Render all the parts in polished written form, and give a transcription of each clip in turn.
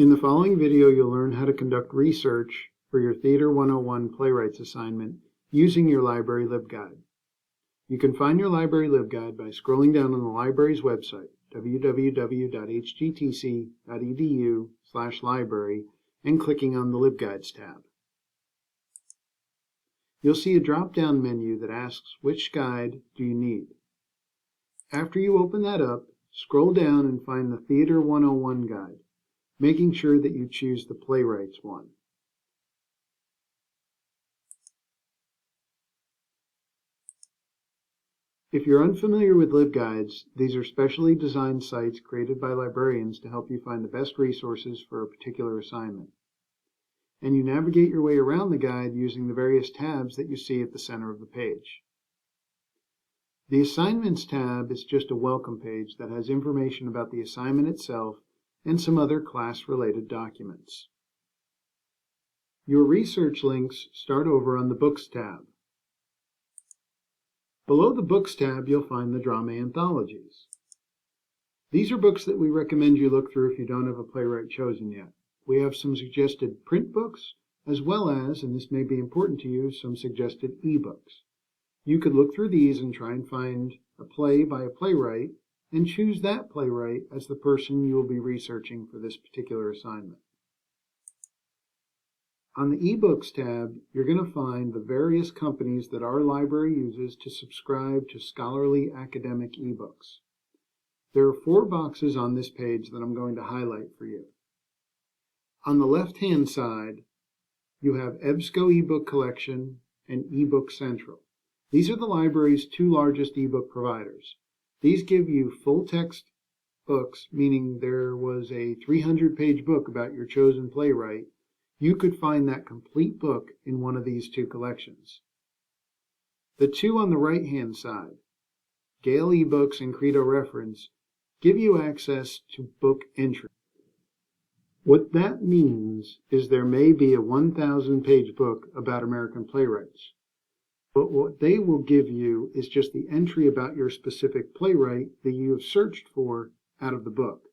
In the following video, you'll learn how to conduct research for your Theater 101 Playwrights assignment using your library LibGuide. You can find your library LibGuide by scrolling down on the library's website, www.hgtc.edu/library, and clicking on the LibGuides tab. You'll see a drop-down menu that asks which guide do you need. After you open that up, scroll down and find the Theater 101 guide, making sure that you choose the Playwrights one. If you're unfamiliar with LibGuides, these are specially designed sites created by librarians to help you find the best resources for a particular assignment. And you navigate your way around the guide using the various tabs that you see at the center of the page. The Assignments tab is just a welcome page that has information about the assignment itself and some other class-related documents. Your research links start over on the Books tab. Below the Books tab, you'll find the drama anthologies. These are books that we recommend you look through if you don't have a playwright chosen yet. We have some suggested print books, as well as, and this may be important to you, some suggested ebooks. You could look through these and try and find a play by a playwright and choose that playwright as the person you will be researching for this particular assignment. On the eBooks tab, you're going to find the various companies that our library uses to subscribe to scholarly academic ebooks. There are 4 boxes on this page that I'm going to highlight for you. On the left-hand side, you have EBSCO ebook collection and eBook Central. These are the library's 2 largest ebook providers. These give you full-text books, meaning there was a 300-page book about your chosen playwright. You could find that complete book in one of these 2 collections. The 2 on the right-hand side, Gale eBooks and Credo Reference, give you access to book entry. What that means is there may be a 1,000-page book about American playwrights, but what they will give you is just the entry about your specific playwright that you have searched for out of the book.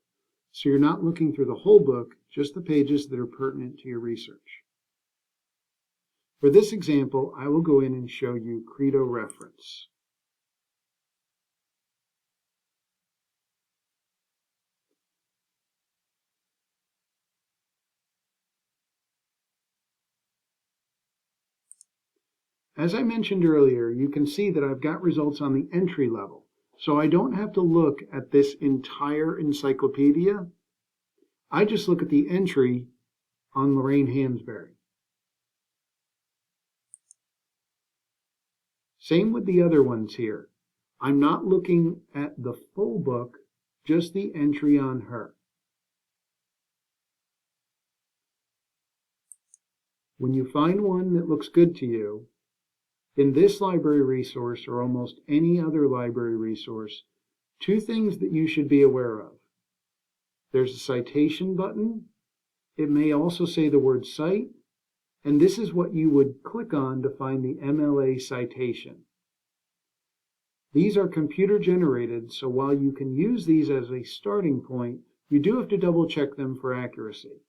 So you're not looking through the whole book, just the pages that are pertinent to your research. For this example, I will go in and show you Credo Reference. As I mentioned earlier, you can see that I've got results on the entry level, so I don't have to look at this entire encyclopedia. I just look at the entry on Lorraine Hansberry. Same with the other ones here. I'm not looking at the full book, just the entry on her. When you find one that looks good to you, in this library resource, or almost any other library resource, 2 things that you should be aware of. There's a citation button. It may also say the word cite, and this is what you would click on to find the MLA citation. These are computer generated, so while you can use these as a starting point, you do have to double check them for accuracy.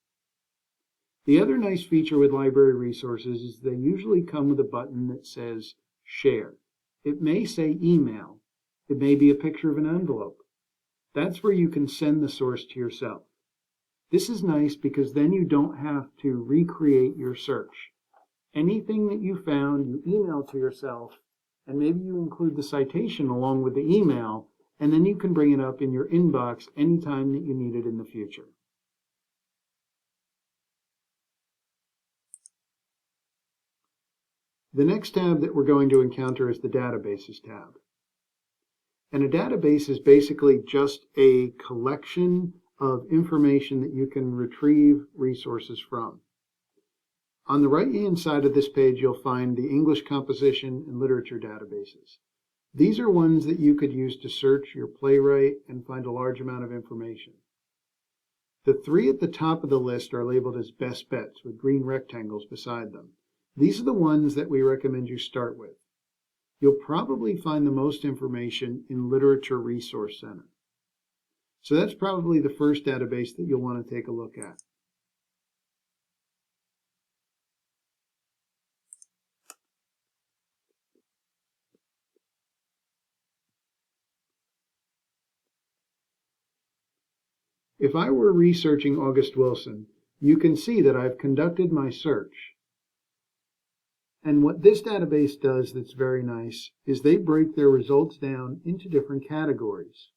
The other nice feature with library resources is they usually come with a button that says Share. It may say Email. It may be a picture of an envelope. That's where you can send the source to yourself. This is nice because then you don't have to recreate your search. Anything that you found, you email to yourself, and maybe you include the citation along with the email, and then you can bring it up in your inbox anytime that you need it in the future. The next tab that we're going to encounter is the Databases tab. And a database is basically just a collection of information that you can retrieve resources from. On the right-hand side of this page, you'll find the English composition and literature databases. These are ones that you could use to search your playwright and find a large amount of information. The 3 at the top of the list are labeled as best bets with green rectangles beside them. These are the ones that we recommend you start with. You'll probably find the most information in Literature Resource Center. So that's probably the first database that you'll want to take a look at. If I were researching August Wilson, you can see that I've conducted my search. And what this database does that's very nice is they break their results down into different categories.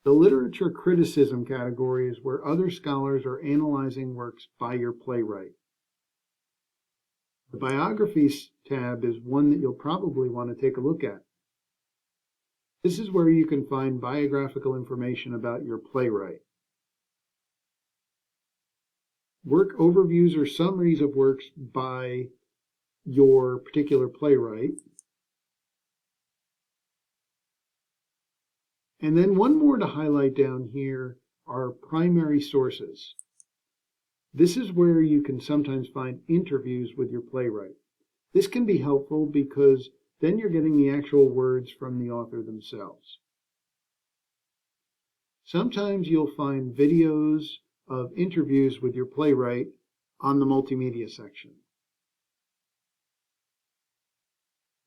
The literature criticism category is where other scholars are analyzing works by your playwright. The biographies tab is one that you'll probably want to take a look at. This is where you can find biographical information about your playwright. Work overviews or summaries of works by your particular playwright. And then one more to highlight down here are primary sources. This is where you can sometimes find interviews with your playwright. This can be helpful because then you're getting the actual words from the author themselves. Sometimes you'll find videos of interviews with your playwright on the multimedia section.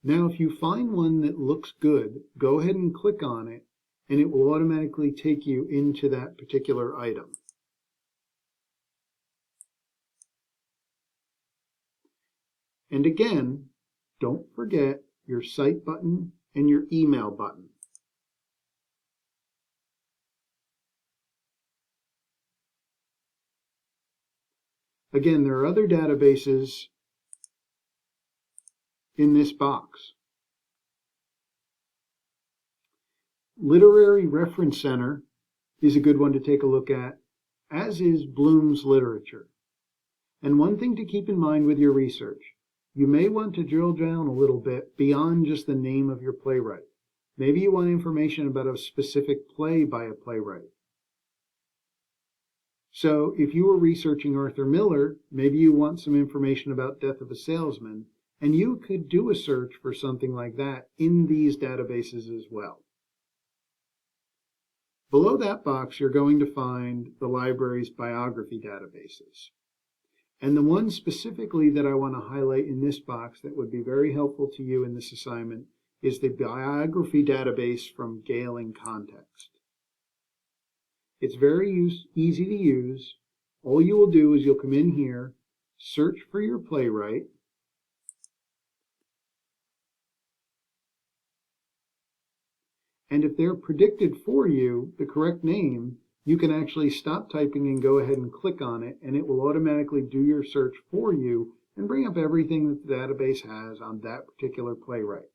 Now, if you find one that looks good, go ahead and click on it, and it will automatically take you into that particular item. And again, don't forget your Cite button and your Email button. Again, there are other databases in this box. Literary Reference Center is a good one to take a look at, as is Bloom's Literature. And one thing to keep in mind with your research, you may want to drill down a little bit beyond just the name of your playwright. Maybe you want information about a specific play by a playwright. So if you were researching Arthur Miller, maybe you want some information about Death of a Salesman, and you could do a search for something like that in these databases as well. Below that box, you're going to find the library's biography databases. And the one specifically that I want to highlight in this box that would be very helpful to you in this assignment is the biography database from Gale in Context. It's very easy to use. All you will do is you'll come in here, search for your playwright, and if they're predicted for you, the correct name, you can actually stop typing and go ahead and click on it, and it will automatically do your search for you and bring up everything that the database has on that particular playwright.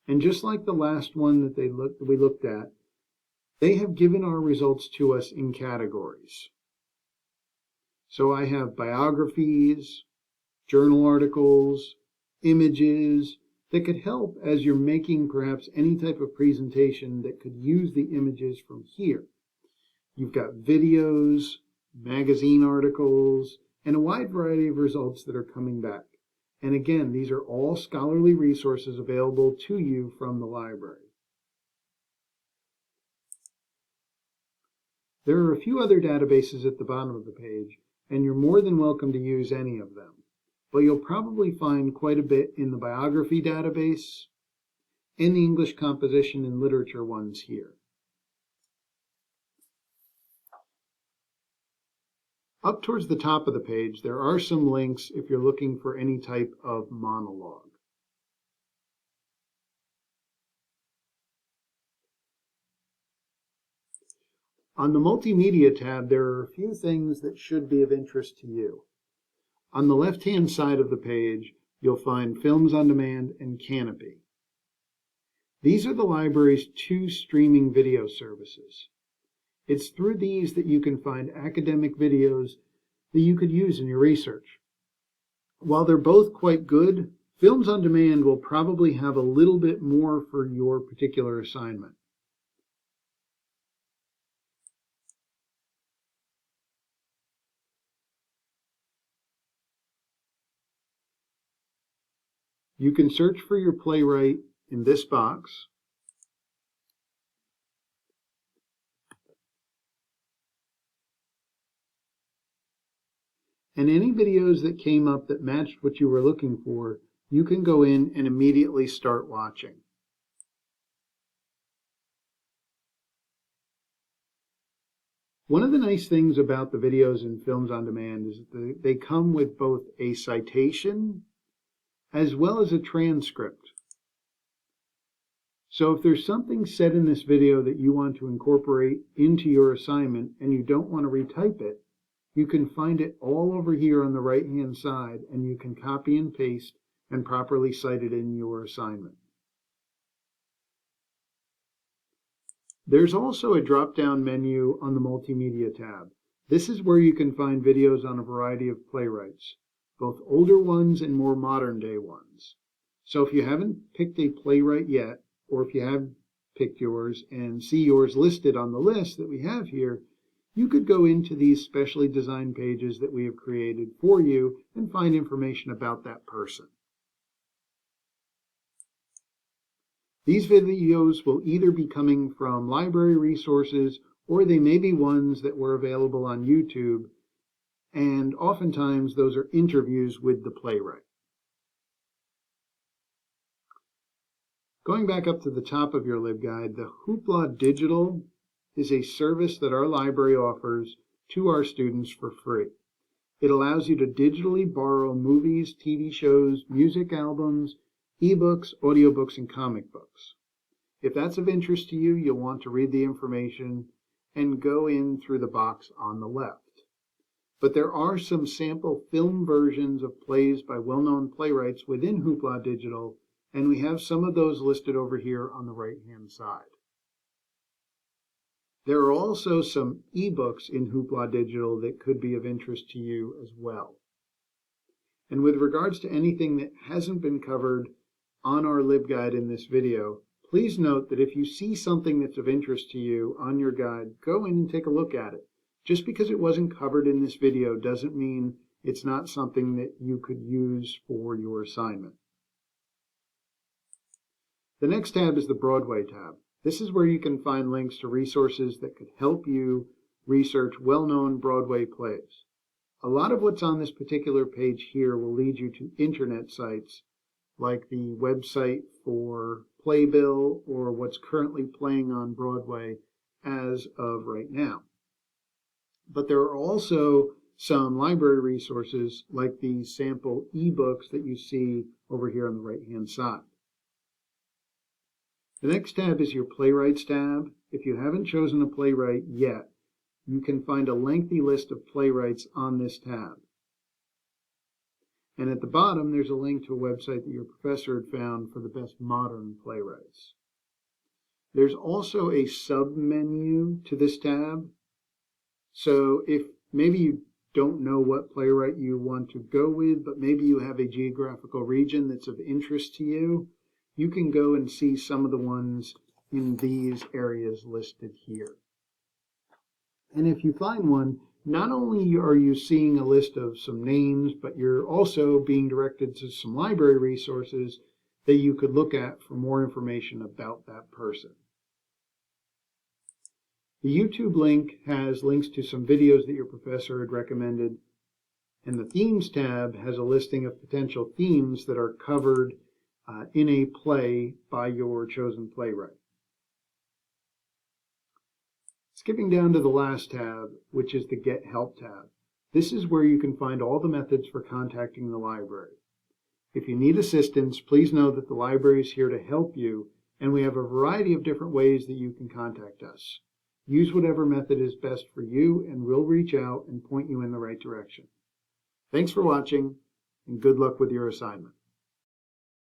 And just like the last one that we looked at, they have given our results to us in categories. So I have biographies, journal articles, images that could help as you're making perhaps any type of presentation that could use the images from here. You've got videos, magazine articles, and a wide variety of results that are coming back. And again, these are all scholarly resources available to you from the library. There are a few other databases at the bottom of the page, and you're more than welcome to use any of them. But you'll probably find quite a bit in the biography database and the English composition and literature ones here. Up towards the top of the page, there are some links if you're looking for any type of monologue. On the Multimedia tab, there are a few things that should be of interest to you. On the left-hand side of the page, you'll find Films on Demand and Canopy. These are the library's two streaming video services. It's through these that you can find academic videos that you could use in your research. While they're both quite good, Films on Demand will probably have a little bit more for your particular assignment. You can search for your playwright in this box. And any videos that came up that matched what you were looking for, you can go in and immediately start watching. One of the nice things about the videos and films on demand is that they come with both a citation as well as a transcript. So if there's something said in this video that you want to incorporate into your assignment and you don't want to retype it, you can find it all over here on the right-hand side, and you can copy and paste and properly cite it in your assignment. There's also a drop-down menu on the Multimedia tab. This is where you can find videos on a variety of playwrights, both older ones and more modern-day ones. So if you haven't picked a playwright yet, or if you have picked yours and see yours listed on the list that we have here, you could go into these specially designed pages that we have created for you and find information about that person. These videos will either be coming from library resources or they may be ones that were available on YouTube, and oftentimes those are interviews with the playwright. Going back up to the top of your LibGuide, the Hoopla Digital is a service that our library offers to our students for free. It allows you to digitally borrow movies, TV shows, music albums, ebooks, audiobooks, and comic books. If that's of interest to you, you'll want to read the information and go in through the box on the left. But there are some sample film versions of plays by well-known playwrights within Hoopla Digital, and we have some of those listed over here on the right-hand side. There are also some ebooks in Hoopla Digital that could be of interest to you as well. And with regards to anything that hasn't been covered on our LibGuide in this video, please note that if you see something that's of interest to you on your guide, go in and take a look at it. Just because it wasn't covered in this video doesn't mean it's not something that you could use for your assignment. The next tab is the Broadway tab. This is where you can find links to resources that could help you research well-known Broadway plays. A lot of what's on this particular page here will lead you to internet sites like the website for Playbill or what's currently playing on Broadway as of right now. But there are also some library resources like the sample ebooks that you see over here on the right-hand side. The next tab is your Playwrights tab. If you haven't chosen a playwright yet, you can find a lengthy list of playwrights on this tab. And at the bottom, there's a link to a website that your professor had found for the best modern playwrights. There's also a sub-menu to this tab. So if maybe you don't know what playwright you want to go with, but maybe you have a geographical region that's of interest to you, you can go and see some of the ones in these areas listed here. And if you find one, not only are you seeing a list of some names, but you're also being directed to some library resources that you could look at for more information about that person. The YouTube link has links to some videos that your professor had recommended, and the Themes tab has a listing of potential themes that are covered in a play by your chosen playwright. Skipping down to the last tab, which is the Get Help tab. This is where you can find all the methods for contacting the library. If you need assistance, please know that the library is here to help you, and we have a variety of different ways that you can contact us. Use whatever method is best for you, and we'll reach out and point you in the right direction. Thanks for watching, and good luck with your assignment.